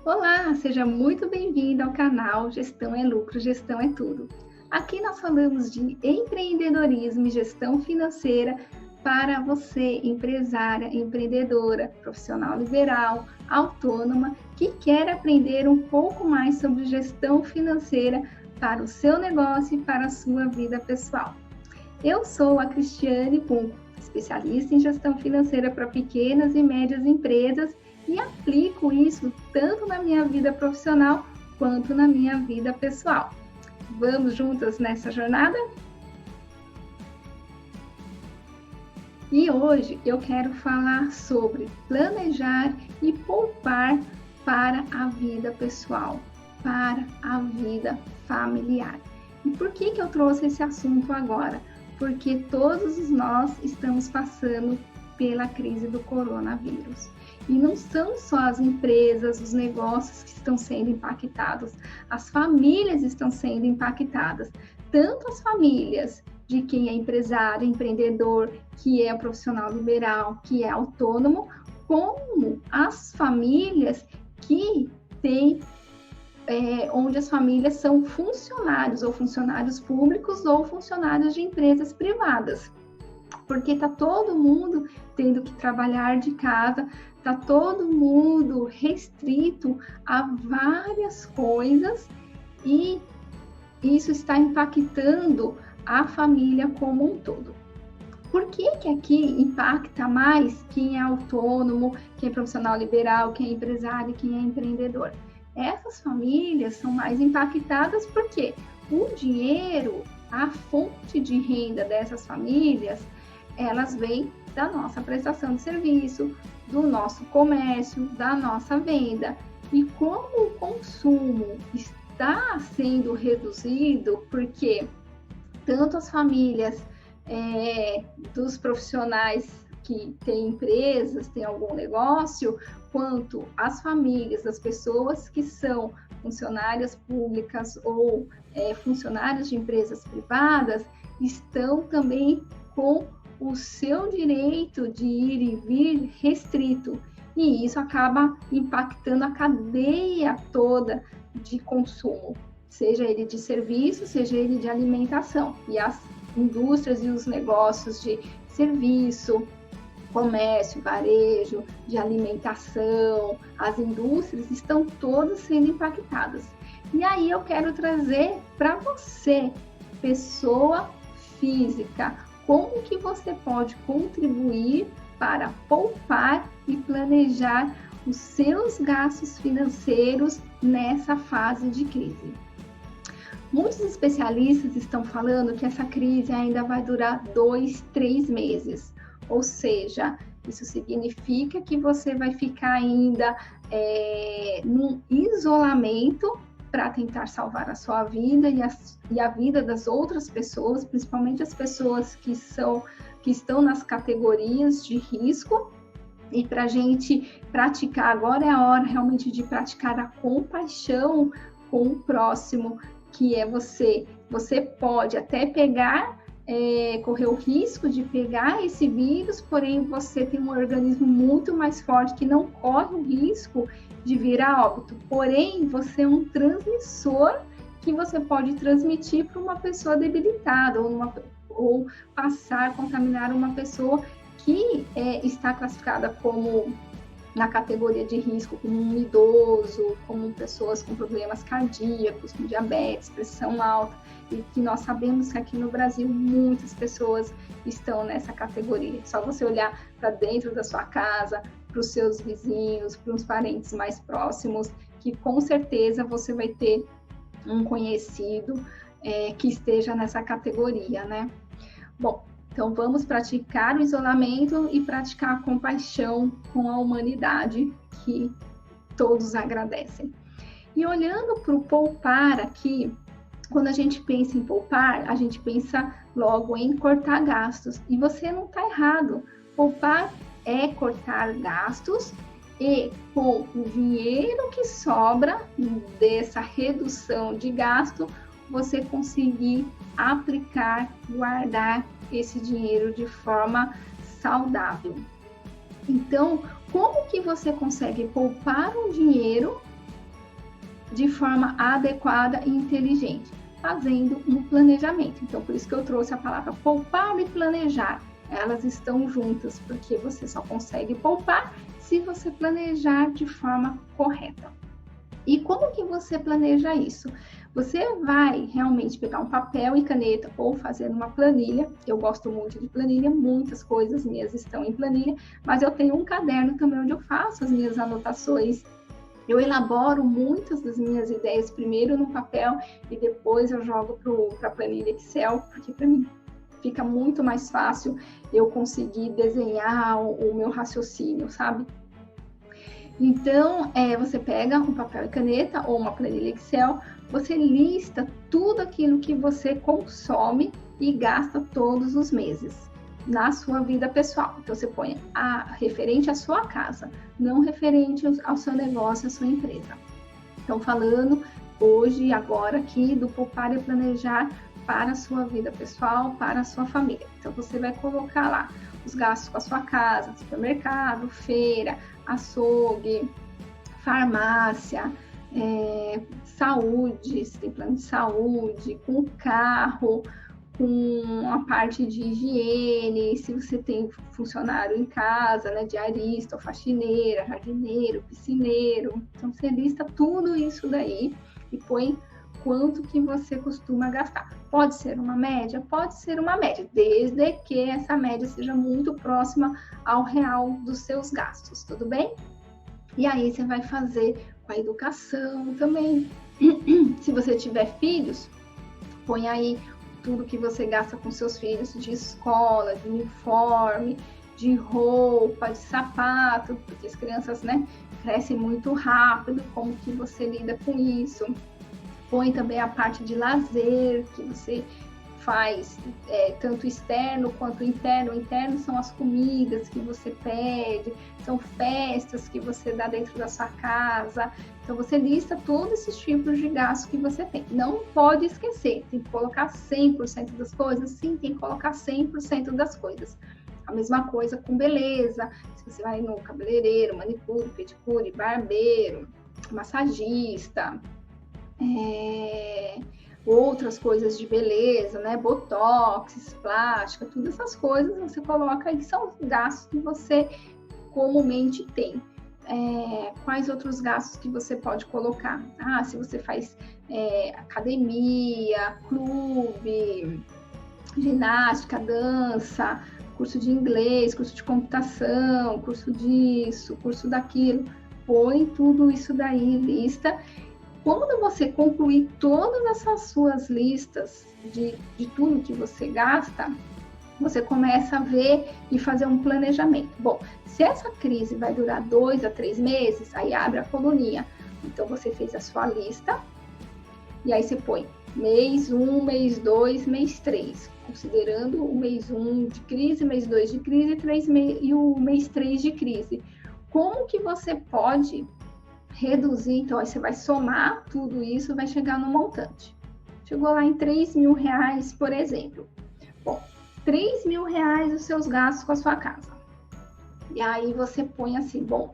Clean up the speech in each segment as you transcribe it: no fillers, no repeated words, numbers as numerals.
Olá, seja muito bem-vindo ao canal Gestão é Lucro, Gestão é Tudo. Aqui nós falamos de empreendedorismo e gestão financeira para você, empresária, empreendedora, profissional liberal, autônoma, que quer aprender um pouco mais sobre gestão financeira para o seu negócio e para a sua vida pessoal. Eu sou a Cristiane Punco, especialista em gestão financeira para pequenas e médias empresas e aplico isso tanto na minha vida profissional quanto na minha vida pessoal. Vamos juntas nessa jornada? E hoje eu quero falar sobre planejar e poupar para a vida pessoal, para a vida familiar. E por que eu trouxe esse assunto agora? Porque todos nós estamos passando pela crise do coronavírus. E não são só as empresas, os negócios que estão sendo impactados, as famílias estão sendo impactadas. Tanto as famílias de quem é empresário, empreendedor, que é profissional liberal, que é autônomo, como as famílias que têm, onde as famílias são funcionários, ou funcionários públicos, ou funcionários de empresas privadas. Porque está todo mundo tendo que trabalhar de casa, está todo mundo restrito a várias coisas e isso está impactando a família como um todo. Por que aqui impacta mais quem é autônomo, quem é profissional liberal, quem é empresário, quem é empreendedor? Essas famílias são mais impactadas porque o dinheiro, a fonte de renda dessas famílias, elas vêm da nossa prestação de serviço, do nosso comércio, da nossa venda. E como o consumo está sendo reduzido, porque tanto as famílias dos profissionais que têm empresas, têm algum negócio, quanto as famílias das pessoas que são funcionárias públicas ou funcionários de empresas privadas, estão também com o seu direito de ir e vir restrito, e isso acaba impactando a cadeia toda de consumo, seja ele de serviço, seja ele de alimentação, e as indústrias e os negócios de serviço, comércio, varejo, de alimentação, as indústrias estão todas sendo impactadas. E aí eu quero trazer para você, pessoa física, como que você pode contribuir para poupar e planejar os seus gastos financeiros nessa fase de crise. Muitos especialistas estão falando que essa crise ainda vai durar 2, 3 meses, ou seja, isso significa que você vai ficar ainda num isolamento para tentar salvar a sua vida e a vida das outras pessoas, principalmente as pessoas que estão nas categorias de risco. E para a gente praticar, agora é a hora realmente de praticar a compaixão com o próximo, que é você. Você pode até correr o risco de pegar esse vírus, porém você tem um organismo muito mais forte que não corre o risco de vir a óbito. Porém, você é um transmissor que você pode transmitir para uma pessoa debilitada ou contaminar uma pessoa que está classificada como na categoria de risco, como um idoso, como pessoas com problemas cardíacos, com diabetes, pressão alta, e que nós sabemos que aqui no Brasil muitas pessoas estão nessa categoria. Só você olhar para dentro da sua casa, para os seus vizinhos, para os parentes mais próximos, que com certeza você vai ter um conhecido que esteja nessa categoria, né? Bom, então vamos praticar o isolamento e praticar a compaixão com a humanidade, que todos agradecem. E olhando para o poupar aqui, quando a gente pensa em poupar, a gente pensa logo em cortar gastos. E você não está errado. Poupar é cortar gastos e com o dinheiro que sobra dessa redução de gasto, você conseguir aplicar, guardar esse dinheiro de forma saudável. Então, como que você consegue poupar um dinheiro de forma adequada e inteligente, fazendo um planejamento. Então, por isso que eu trouxe a palavra poupar e planejar. Elas estão juntas, porque você só consegue poupar se você planejar de forma correta. E como que você planeja isso? Você vai realmente pegar um papel e caneta ou fazer uma planilha. Eu gosto muito de planilha, muitas coisas minhas estão em planilha, mas eu tenho um caderno também onde eu faço as minhas anotações. Eu elaboro muitas das minhas ideias primeiro no papel e depois eu jogo para a planilha Excel, porque para mim fica muito mais fácil eu conseguir desenhar o meu raciocínio, sabe? Então, você pega um papel e caneta ou uma planilha Excel, você lista tudo aquilo que você consome e gasta todos os meses na sua vida pessoal. Então, você põe referente à sua casa, não referente ao seu negócio, à sua empresa. Então, falando hoje, agora aqui, do poupar e planejar para a sua vida pessoal, para a sua família. Então, você vai colocar lá os gastos com a sua casa, supermercado, feira, açougue, farmácia, saúde, se tem plano de saúde, com carro, com a parte de higiene, se você tem funcionário em casa, né, diarista, faxineira, jardineiro, piscineiro. Então, você lista tudo isso daí e põe quanto que você costuma gastar. Pode ser uma média? Pode ser uma média, desde que essa média seja muito próxima ao real dos seus gastos, tudo bem? E aí você vai fazer com a educação também. Se você tiver filhos, põe aí tudo que você gasta com seus filhos de escola, de uniforme, de roupa, de sapato, porque as crianças, né, crescem muito rápido, como que você lida com isso. Põe também a parte de lazer, que você faz tanto externo quanto interno. O interno são as comidas que você pede, são festas que você dá dentro da sua casa. Então, você lista todos esses tipos de gastos que você tem. Não pode esquecer, tem que colocar 100% das coisas? Sim, tem que colocar 100% das coisas. A mesma coisa com beleza, se você vai no cabeleireiro, manicure, pedicure, barbeiro, massagista, outras coisas de beleza, né? Botox, plástica, todas essas coisas você coloca aí, são os gastos que você comumente tem. Quais outros gastos que você pode colocar? Se você faz academia, clube, ginástica, dança, curso de inglês, curso de computação, curso disso, curso daquilo, põe tudo isso daí, lista. Quando você concluir todas essas suas listas de tudo que você gasta, você começa a ver e fazer um planejamento. Bom, se essa crise vai durar 2 a 3 meses, aí abre a coluninha. Então, você fez a sua lista e aí você põe mês 1, mês 2, mês 3, considerando o mês 1 de crise, mês 2 de crise e o mês 3 de crise. Como que você pode reduzir? Então, aí você vai somar tudo isso, vai chegar no montante. Chegou lá em R$3.000, por exemplo. Bom, R$3.000 os seus gastos com a sua casa. E aí você põe assim, bom,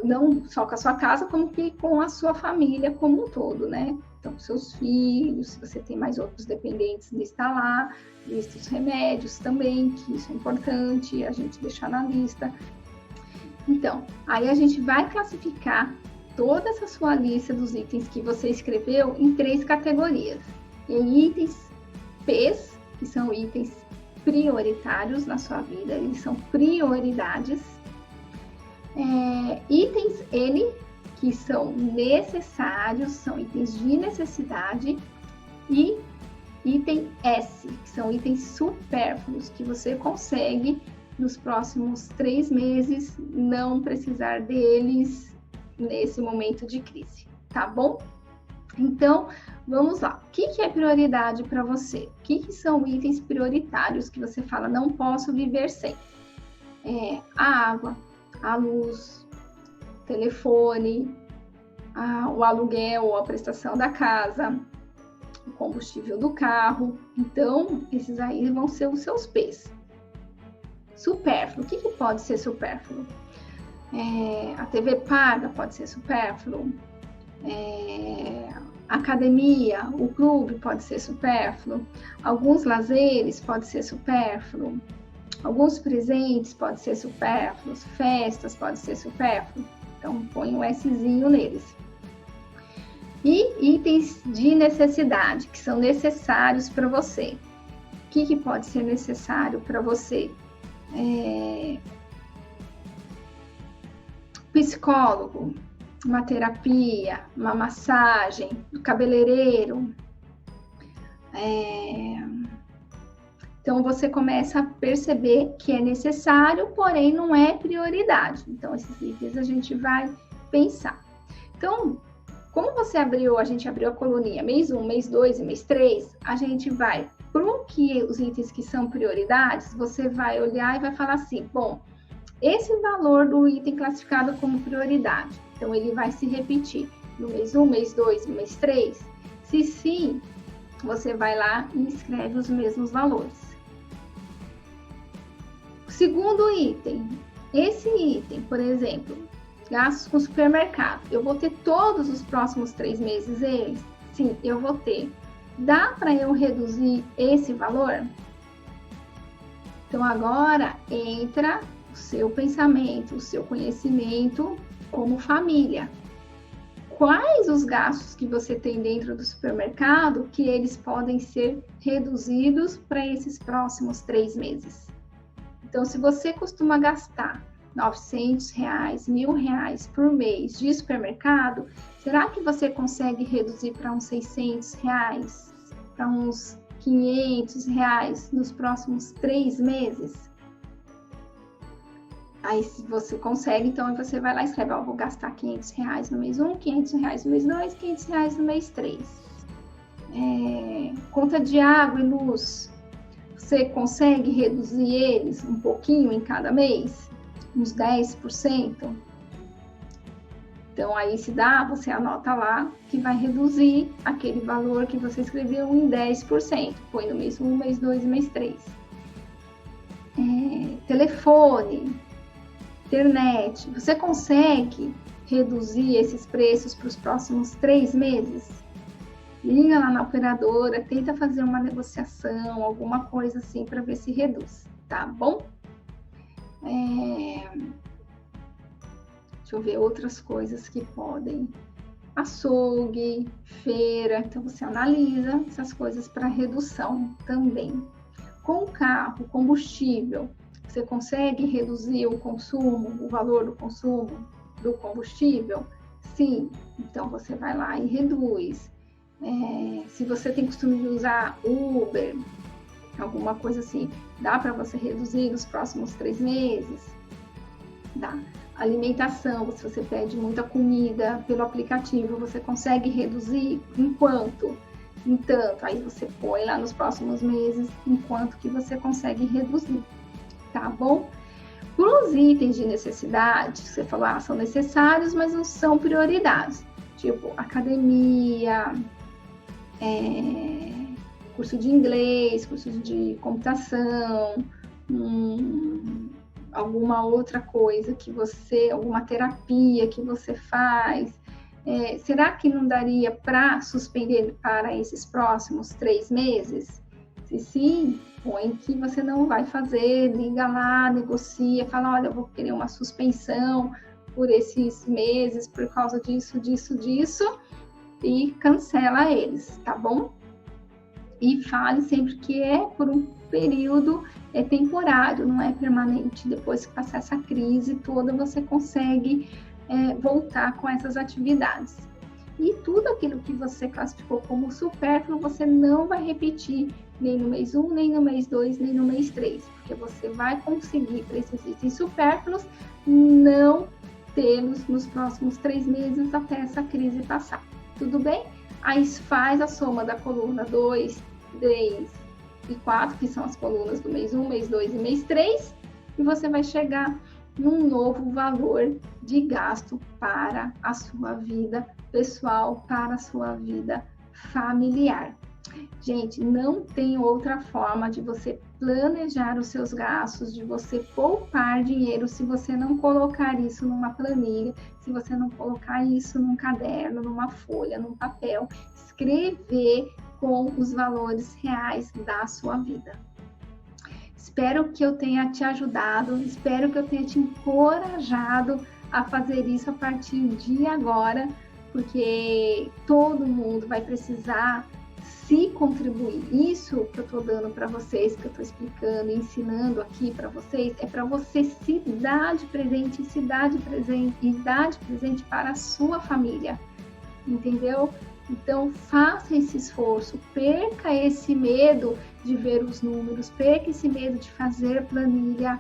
não só com a sua casa, como que com a sua família como um todo, né? Então, seus filhos, se você tem mais outros dependentes, lista lá, lista os remédios também, que isso é importante a gente deixar na lista. Então, aí a gente vai classificar toda essa sua lista dos itens que você escreveu em 3 categorias. Em itens P's, que são itens prioritários na sua vida, eles são prioridades. Itens N, que são necessários, são itens de necessidade. E item S, que são itens supérfluos, que você consegue nos próximos 3 meses não precisar deles nesse momento de crise, tá bom? Então, vamos lá. O que é prioridade para você? O que são itens prioritários que você fala, não posso viver sem? A água, a luz, o telefone, o aluguel ou a prestação da casa, o combustível do carro. Então, esses aí vão ser os seus P's. Supérfluo. O que pode ser supérfluo? A TV paga pode ser supérfluo. Academia, o clube pode ser supérfluo, alguns lazeres pode ser supérfluo, alguns presentes pode ser supérfluos, festas pode ser supérfluo. Então, põe um Szinho neles. E itens de necessidade, que são necessários para você. O que pode ser necessário para você? Psicólogo, uma terapia, uma massagem, cabeleireiro. Então, você começa a perceber que é necessário, porém não é prioridade. Então, esses itens a gente vai pensar. Então, como a gente abriu a coluninha mês 1, mês 2 e mês 3, a gente vai para os itens que são prioridades, você vai olhar e vai falar assim, bom, esse valor do item classificado como prioridade, então ele vai se repetir no mês 1, mês 2 e mês 3? Se sim, você vai lá e escreve os mesmos valores. O segundo item, esse item, por exemplo, gastos com supermercado, eu vou ter todos os próximos 3 meses eles? Sim, eu vou ter. Dá para eu reduzir esse valor? Então, agora entra o seu pensamento, o seu conhecimento como família. Quais os gastos que você tem dentro do supermercado que eles podem ser reduzidos para esses próximos 3 meses? Então, se você costuma gastar R$900, R$1.000 por mês de supermercado, será que você consegue reduzir para uns R$600, para uns R$500 nos próximos 3 meses? Aí, se você consegue, então você vai lá e escreve, vou gastar R$500 no mês 1, R$500 no mês 2, R$500 no mês 3. Conta de água e luz, você consegue reduzir eles um pouquinho em cada mês? Uns 10%? Então, aí se dá, você anota lá que vai reduzir aquele valor que você escreveu em 10%. Põe no mês 1, mês 2 e mês 3. Telefone, internet, você consegue reduzir esses preços para os próximos 3 meses? Liga lá na operadora, tenta fazer uma negociação, alguma coisa assim para ver se reduz, tá bom? Deixa eu ver outras coisas que podem. Açougue, feira, então você analisa essas coisas para redução também. Com o carro, combustível, você consegue reduzir o consumo, o valor do consumo do combustível? Sim, então você vai lá e reduz. Se você tem costume de usar Uber, alguma coisa assim, dá para você reduzir nos próximos 3 meses? Dá. Alimentação, se você pede muita comida pelo aplicativo, você consegue reduzir em quanto? Em tanto. Aí você põe lá nos próximos meses em quanto que você consegue reduzir, tá bom? Para os itens de necessidade, você falou, são necessários, mas não são prioridades. Tipo, academia, curso de inglês, curso de computação, alguma outra coisa que alguma terapia que você faz, será que não daria para suspender para esses próximos 3 meses? Se sim, põe que você não vai fazer, liga lá, negocia, fala, olha, eu vou querer uma suspensão por esses meses, por causa disso, e cancela eles, tá bom? E fale sempre que é por um período temporário, não é permanente. Depois que passar essa crise toda, você consegue voltar com essas atividades. E tudo aquilo que você classificou como supérfluo, você não vai repetir nem no mês 1, nem no mês 2, nem no mês 3, porque você vai conseguir, para esses itens supérfluos, não tê-los nos próximos 3 meses até essa crise passar. Tudo bem? Aí faz a soma da coluna 2, 3 e 4, que são as colunas do mês 1, mês 2 e mês 3, e você vai chegar num novo valor de gasto para a sua vida pessoal, para a sua vida familiar. Gente, não tem outra forma de você planejar os seus gastos, de você poupar dinheiro se você não colocar isso numa planilha, se você não colocar isso num caderno, numa folha, num papel, escrever com os valores reais da sua vida. Espero que eu tenha te ajudado, espero que eu tenha te encorajado a fazer isso a partir de agora, porque todo mundo vai precisar se contribuir. Isso que eu estou dando para vocês, que eu estou explicando, ensinando aqui para vocês, é para você se dar de presente, se dar de presente e dar de presente para a sua família, entendeu? Então, faça esse esforço, perca esse medo de ver os números, perca esse medo de fazer planilha,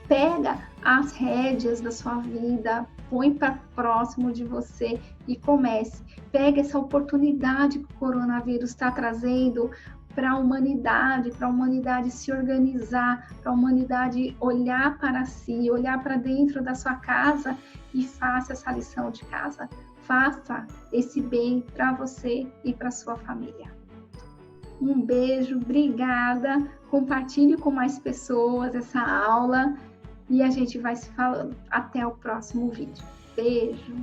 pega as rédeas da sua vida, põe para próximo de você e comece. Pega essa oportunidade que o coronavírus está trazendo para a humanidade se organizar, para a humanidade olhar para si, olhar para dentro da sua casa e faça essa lição de casa. Faça esse bem para você e para sua família. Um beijo, obrigada. Compartilhe com mais pessoas essa aula e a gente vai se falando. Até o próximo vídeo. Beijo!